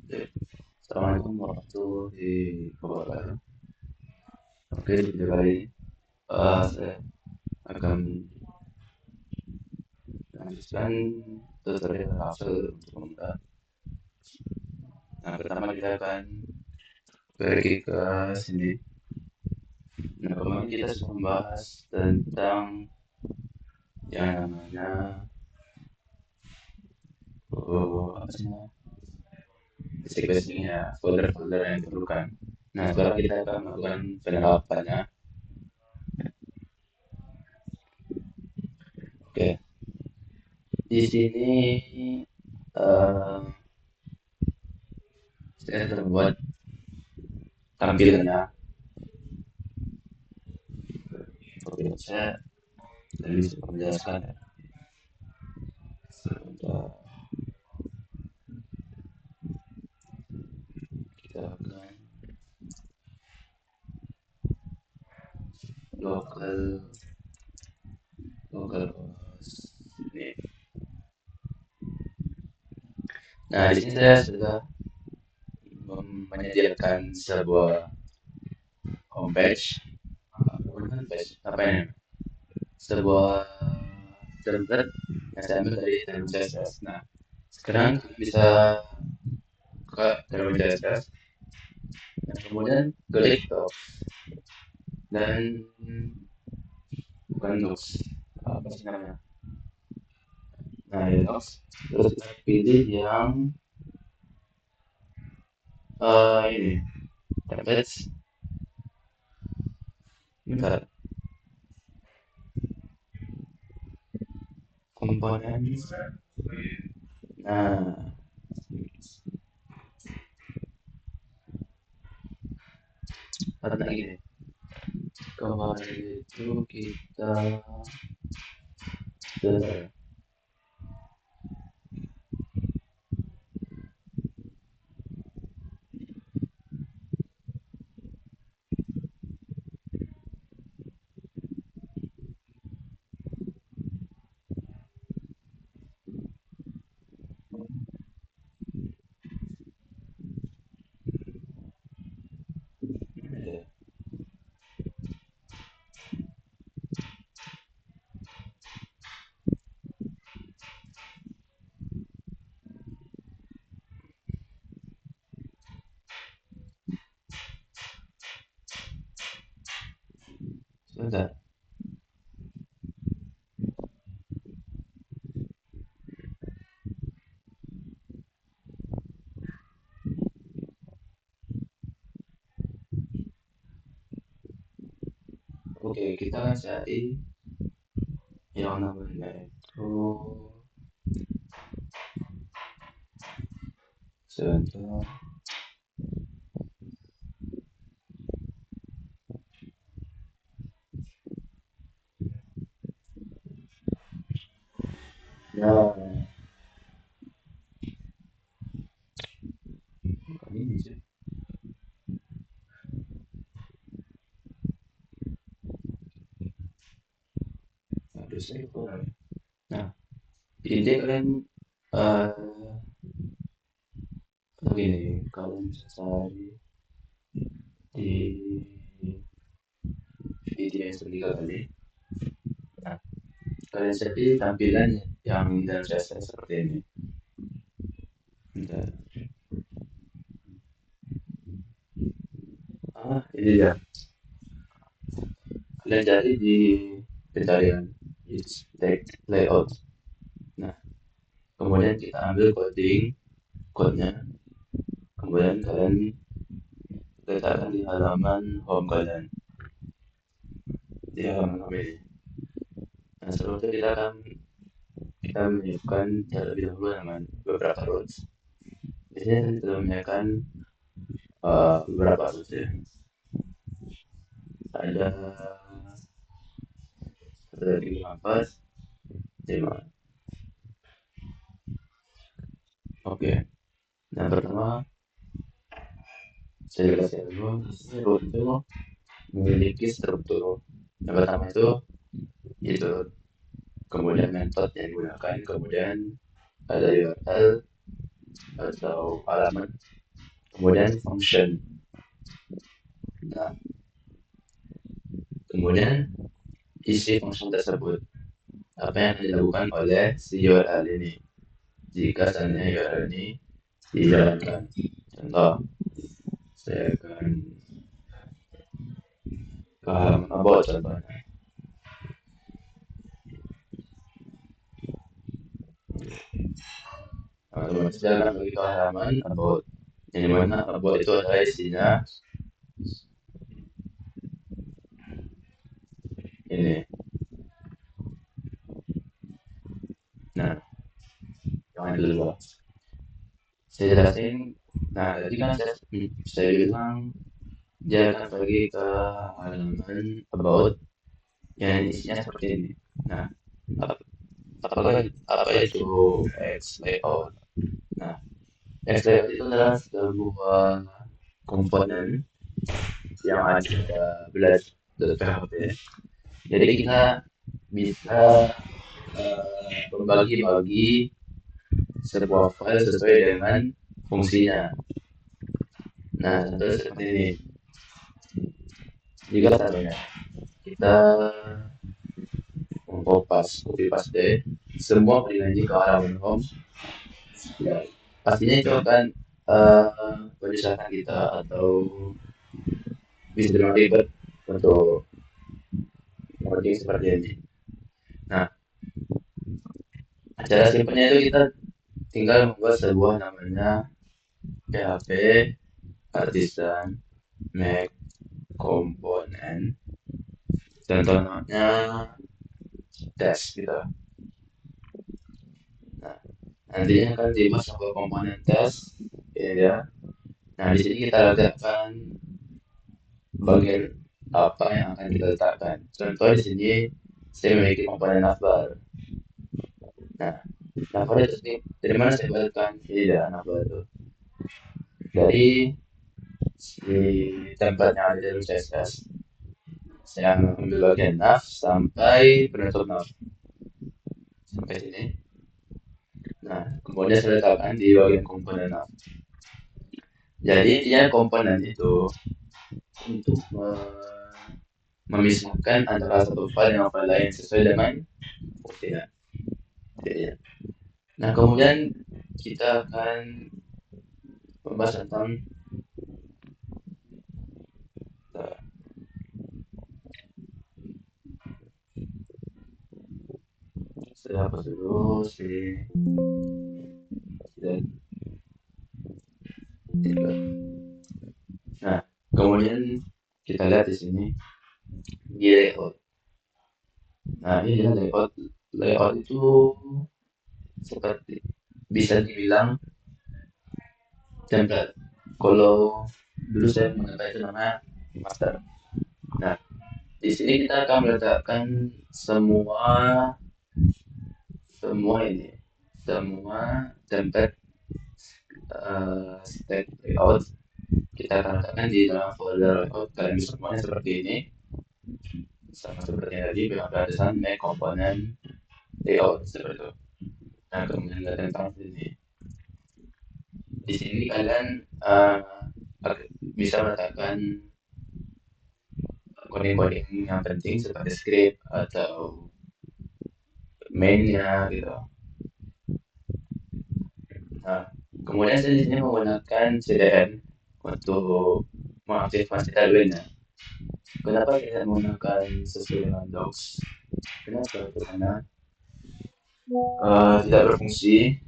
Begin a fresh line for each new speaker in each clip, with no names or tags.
Oke. Assalamualaikum warahmatullahi wabarakatuh. Oke, di video kali ini saya akan melanjutkan tutorial Excel untuk pemula. Nah, pertama kita akan pergi ke sini. Nah, kemarin kita sudah membahas tentang yang namanya apa sih namanya? Basic-basicnya, folder-folder yang diperlukan. Nah, sekarang kita akan melakukan penerapannya. Oke, di sini eh, saya sudah membuat tampilannya. Oke, saya lebih bisa menjelaskan ya. Sudah kita akan local host ini. Nah, di sini saya sudah menyediakan sebuah homepage, bukan homepage, apa ini? Sebuah template yang saya ambil dari Telegram CSS. Nah, sekarang bisa ke Telegram CSS dan kemudian klik docs dan bukan docs, apa sih namanya? Nah, ya docs. Terus kita pilih yang ini templates. Bentar, komponen. Nah, karena ini kemarin itu kita sudah sudah. Oke, kita akan cari yang namanya itu sebentar. Ya, bukan ini sih. Aduh, saya lupa. Nah, ini kalian eh begini, kalian bisa cari di video yang ketiga kali. Nah, kalian cari tampilan yang dalam CSS seperti ini. Bentar. Ini dia. Kalian cari di pencarian it's text layout. Nah, kemudian kita ambil code-nya, kemudian kalian letakkan di halaman home kalian, di halaman home ini. Nah, setelah itu kita menyiapkan terlebih dahulu dengan beberapa routes. Di sini saya sudah menyiapkan beberapa routes ya. Ada 1, 2, 3, 4, 5. Oke. Nah, pertama saya jelaskan dulu. Di sini route itu memiliki struktur. Yang pertama itu kemudian metode yang digunakan, kemudian ada URL atau halaman, kemudian function. Nah, kemudian isi function tersebut, apa yang akan dilakukan oleh si URL ini jika seandainya URL ini dijalankan. Contoh, saya akan ke halaman about contohnya. Teman-teman saya akan pergi ke halaman about, yang dimana about itu adalah isinya ini. Nah, jangan dulu. Saya jelasin. Nah, tadi kan saya bilang dia akan pergi ke halaman about yang isinya seperti ini. Nah, apa itu X layout? Nah, X layout itu adalah sebuah komponen yang ada belajar.php. Jadi kita bisa membagi-bagi sebuah file sesuai dengan fungsinya. Nah, contohnya seperti ini. Jika seandainya kita copy paste semua penilaian ke halaman home, ya pastinya itu akan menyusahkan kita atau bisa dengan ribet untuk ngoding seperti ini. Nah, cara simpelnya itu kita tinggal membuat sebuah namanya PHP artisan make component, contohnya test gitu. Nah, nantinya akan dibuat sebuah komponen test, ya. Nah, di sini kita letakkan bagian apa yang akan kita letakkan. Contoh di sini saya memiliki komponen navbar. Nah, navbar itu dari mana saya dapatkan? Ini dah navbar itu. Dari di tempatnya ada dalam CSS. Saya ambil bagian nav sampai penutup nav. Sampai sini. Nah, kemudian saya letakkan di bagian komponen nav. Jadi intinya komponen itu untuk memisahkan antara satu file dengan file lain sesuai dengan fungsinya. Nah, kemudian kita akan membahas tentang saya hapus dulu dan nah, kemudian kita lihat di sini di layout. Nah, ini adalah layout itu seperti bisa dibilang template. Kalau dulu saya mengenal itu namanya master. Nah, di sini kita akan meletakkan semua template stack layout kita akan letakkan di dalam folder layout. Kalian bisa semuanya seperti ini, sama seperti tadi batasan make komponen layout seperti itu. Nah, kemudian tentang ini di sini kalian bisa meletakkan coding-coding yang penting seperti script atau mainnya gitu. Nah, kemudian saya di sini menggunakan CDN untuk mengaktifkan CDN-nya. Kenapa kita menggunakan sesuai dengan docs? Kenapa? Karena tidak berfungsi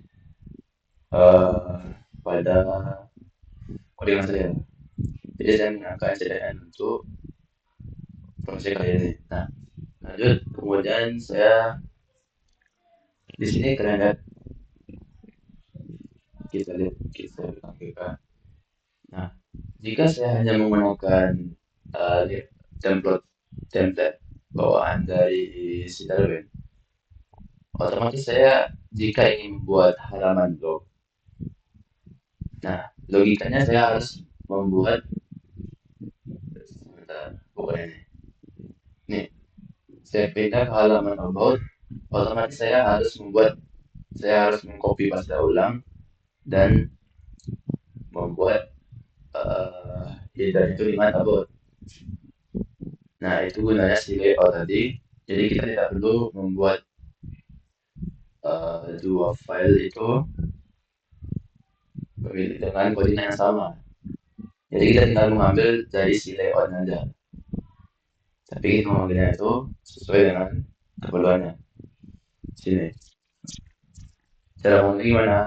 pada codingan saya. Jadi saya menggunakan CDN untuk proses kali ini. Nah, lanjut. Kemudian saya di sini kalian lihat kita tampilkan. Nah, jika saya hanya menggunakan template bawaan dari Citadelwin, otomatis saya jika ingin membuat halaman blog, nah logikanya saya harus membuat pokoknya nih, saya pindah ke halaman about, otomatis saya harus mengcopy paste ulang dan membuat header itu lima tabot. Nah, itu gunanya si layout tadi. Jadi kita tidak perlu membuat dua file itu dengan coding yang sama. Jadi kita tinggal mengambil dari si layout aja. Tapi kita mengambilnya itu sesuai dengan keperluannya. Sini. Cara mengambil gimana?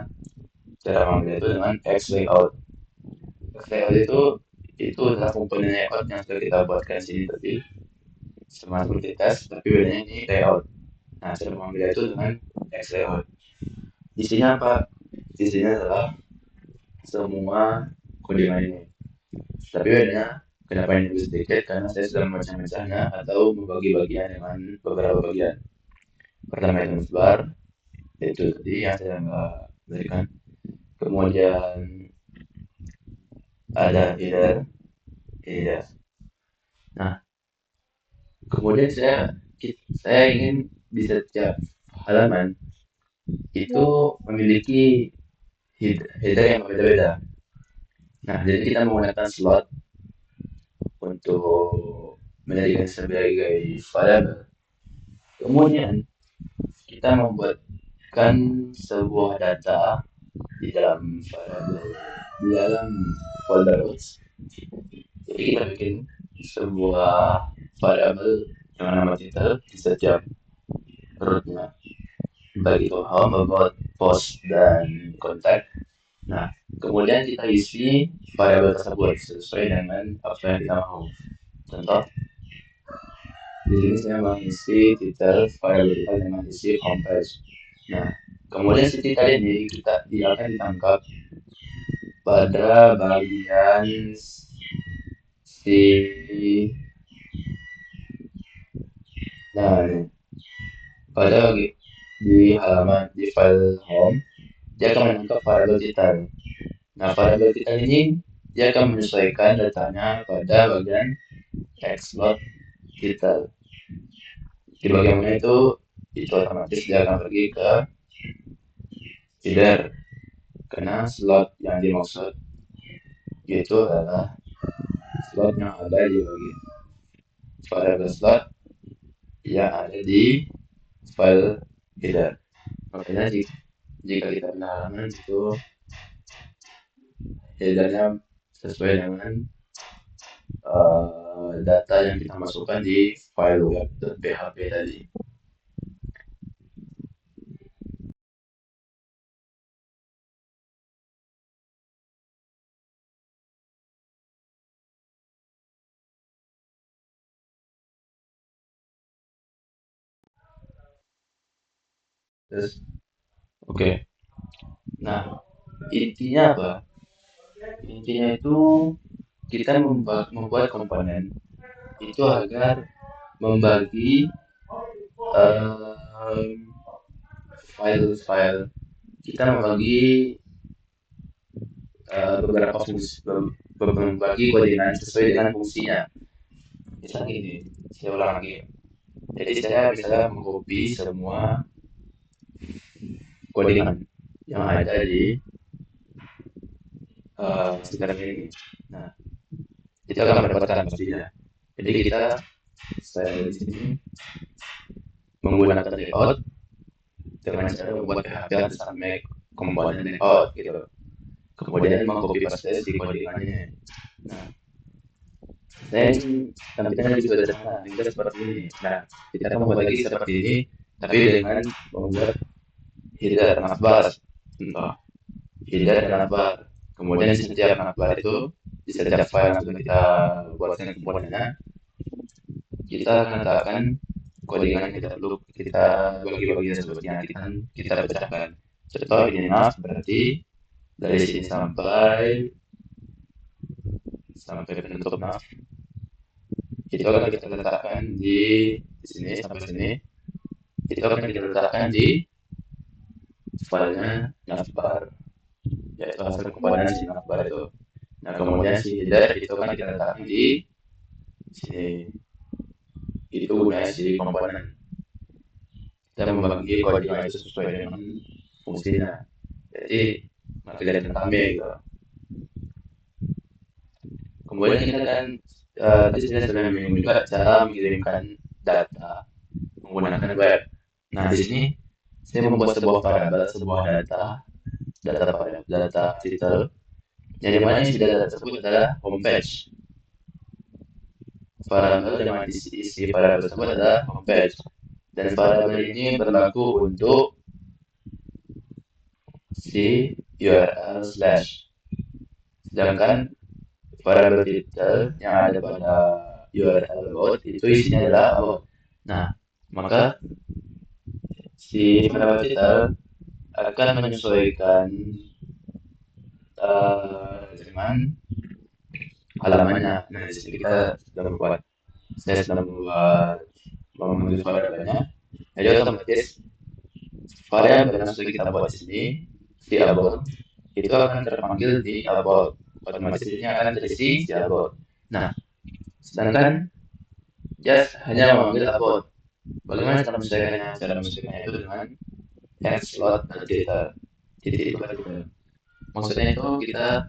Cara mengambil itu dengan X layout. X layout itu adalah komponen layout yang sudah kita buatkan sini tadi. Sama seperti tes, tapi bedanya ini layout. Nah, cara mengambil itu dengan X layout. Isinya apa? Isinya adalah semua codingan ini. Tapi bedanya kenapa ini lebih sedikit? Karena saya sudah memecah-mecahnya atau membagi bagian dengan beberapa bagian. Pertama itu bar, itu tadi yang saya berikan. Kemudian ada header. Nah, kemudian saya ingin di setiap halaman itu memiliki header yang berbeda-beda. Nah, jadi kita menggunakan slot untuk menjadikan sebagai variabel. Kemudian kita membuatkan sebuah data di dalam variabel, di dalam folder root. Jadi kita bikin sebuah variabel dengan nama title di setiap rootnya, baik itu home, about, post, dan contact. Nah, kemudian kita isi variabel tersebut sesuai dengan apa yang kita mau. Contoh, di sini saya mengisi titel variabel kita dengan isi homepage. Nah, kemudian si titel ini dia akan ditangkap pada bagian si nah ini pada di halaman di file home dia akan menangkap variabel titel. Nah, variabel titel ini dia akan menyesuaikan datanya pada bagian xlot titel. Di bagian mana itu otomatis dia akan pergi ke header karena slot yang dimaksud itu adalah slot yang ada di bagian variabel slot yang ada di file header. Makanya jika kita pindah halaman itu headernya sesuai dengan data yang kita masukkan di file web.php tadi. Terus, oke. Nah, intinya apa? Intinya itu kita membuat komponen itu agar membagi file-file. Kita membagi beberapa fungsi, membagi koordinat sesuai dengan fungsinya. Misalnya gini, saya ulang lagi. Jadi saya bisa mengcopy semua codingan yang ada di sistem ini. Nah, kita akan mendapatkan pastinya. Jadi saya di sini menggunakan layout dengan cara membuat PHP sampai komponen layout gitu. Kemudian mengcopy paste di codingannya. Nah, dan tampilannya juga sederhana, juga seperti ini. Nah, kita akan membuat lagi seperti ini, tapi dengan membuat header navbar, header dan navbar. Kemudian di setiap navbar itu, di setiap file yang sudah kita buatkan komponennya, kita akan letakkan codingan yang kita perlu kita bagi-bagi seperti yang kita pecahkan. Contoh ini nav berarti dari sini sampai penutup nav itu akan kita letakkan di sini sampai sini, itu akan kita letakkan di filenya navbar, yaitu hasil komponen si navbar itu. Nah, kemudian si header itu akan kita letakkan di sini, itu gunanya si komponen. Kita membagi koordinat itu sesuai dengan fungsinya. Jadi kelihatan rame gitu. Kemudian kita kan tadi saya sudah menyinggung juga cara mengirimkan data menggunakan web. Nah, di sini saya membuat sebuah variabel, sebuah data title, yang dimana isi data tersebut adalah homepage. Variabel dengan isi variabel tersebut adalah homepage. Dan variabel ini berlaku untuk si URL slash. Sedangkan variabel title yang ada pada URL about itu isinya adalah about. Nah, maka si variabel title akan menyesuaikan dengan halamannya. Nah, di sini kita sudah membuat, saya sudah memanggil variabelnya. Jadi otomatis variabel yang sudah kita buat di sini di about itu akan terpanggil di about. Otomatis ini akan terisi di about. Nah, sedangkan just hanya memanggil about. Bagaimana cara menyesuaikannya? Cara menyesuaikannya itu dengan add slot editor. Titik itu editor. Maksudnya itu kita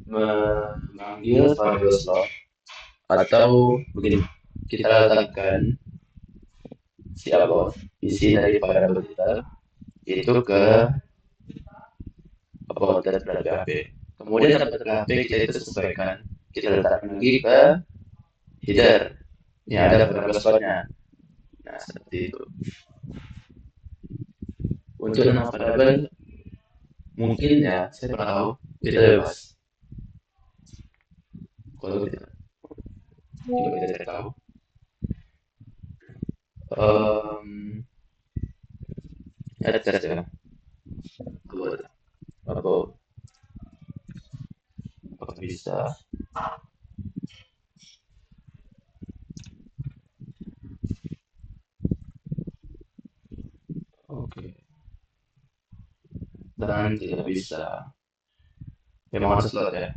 memanggil variabel slot atau begini, kita letakkan si about isi dari variabel kita itu ke about.php. Kemudian about.php kita itu sesuaikan, kita letakkan lagi ke header yang ada variabel slotnya. Nah, seperti itu. Untuk nama variabel mungkin ya saya pernah tahu kita bebas. Kalau kita tidak tahu, ya tes ya. About apakah bisa? Oke. Dan tidak bisa. Memang harus slot ya.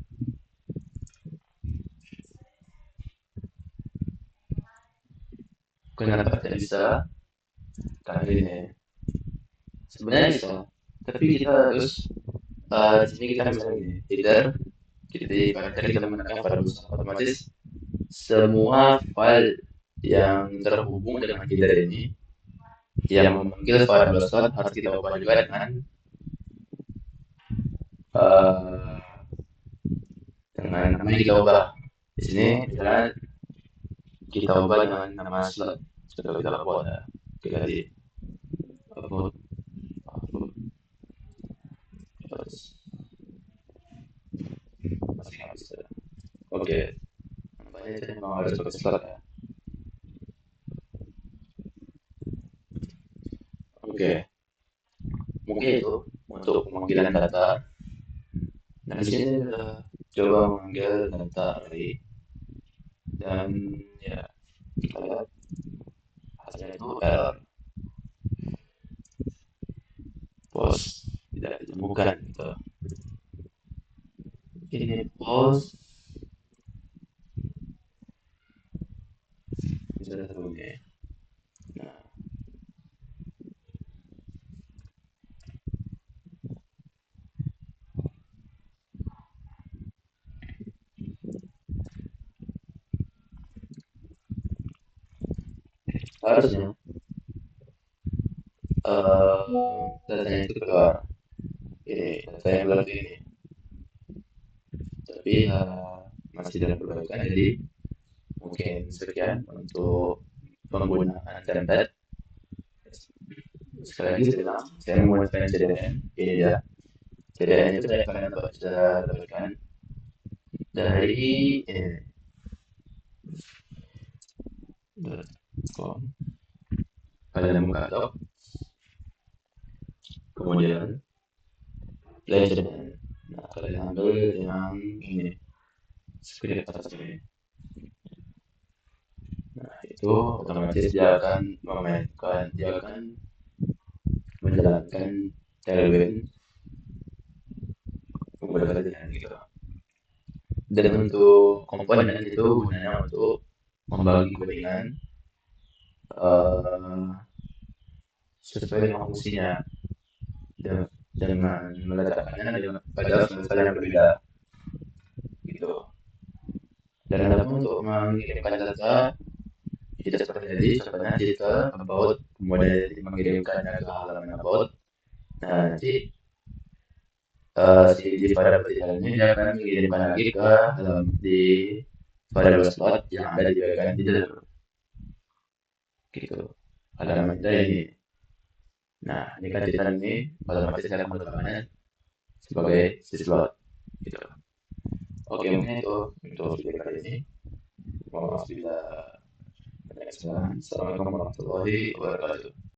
Kenapa tidak bisa? Karena ini sebenarnya bisa, tapi kita harus di sini kita misalnya ini header, kita menggunakan variabel otomatis semua file yang terhubung dengan header ini yang memanggil variabel slot harus kita ubah juga dengan nama yang kita ubah. Di sini misalnya kita ubah dengan nama slot sudah kita buat ya. Kita di upload masih nggak bisa. Oke, namanya itu memang harus pakai slot ya. Oke, mungkin itu untuk pemanggilan data. Nah, di sini coba memanggil data array dan ya kita lihat hasilnya itu error, post tidak ditemukan gitu. Ini post sudah terbunyi. Nah, harusnya datanya itu keluar, ini data yang berarti ini, tapi masih dalam perbaikan. Jadi mungkin sekian untuk penggunaan template. Sekali lagi saya bilang, saya menggunakan CDN. Ini dia CDN itu saya kalian bisa dapatkan dari com. Kalian buka doc, kemudian play CDN. Nah, kalian ambil yang ini, script atas ini. Nah, itu otomatis dia akan menjalankan Tailwind menggunakan CDN gitu. Dan untuk komponen itu gunanya untuk membagi codingan sesuai dengan fungsinya dengan meletakkannya pada file yang berbeda gitu. Dan adapun untuk mengirimkan data, kita seperti tadi, contohnya kita about, kemudian mengirimkannya ke halaman about. Nah, nanti si di variabel title ini dia akan mengirimkan lagi ke dalam di variabel slot yang ada di bagian title gitu. Halaman kita ini. Nah, ini kan title ini otomatis akan menggunakannya sebagai si slot gitu. Oke, mungkin itu untuk video kali ini. Mohon maaf bila banyak kesalahan. Assalamualaikum warahmatullahi wabarakatuh.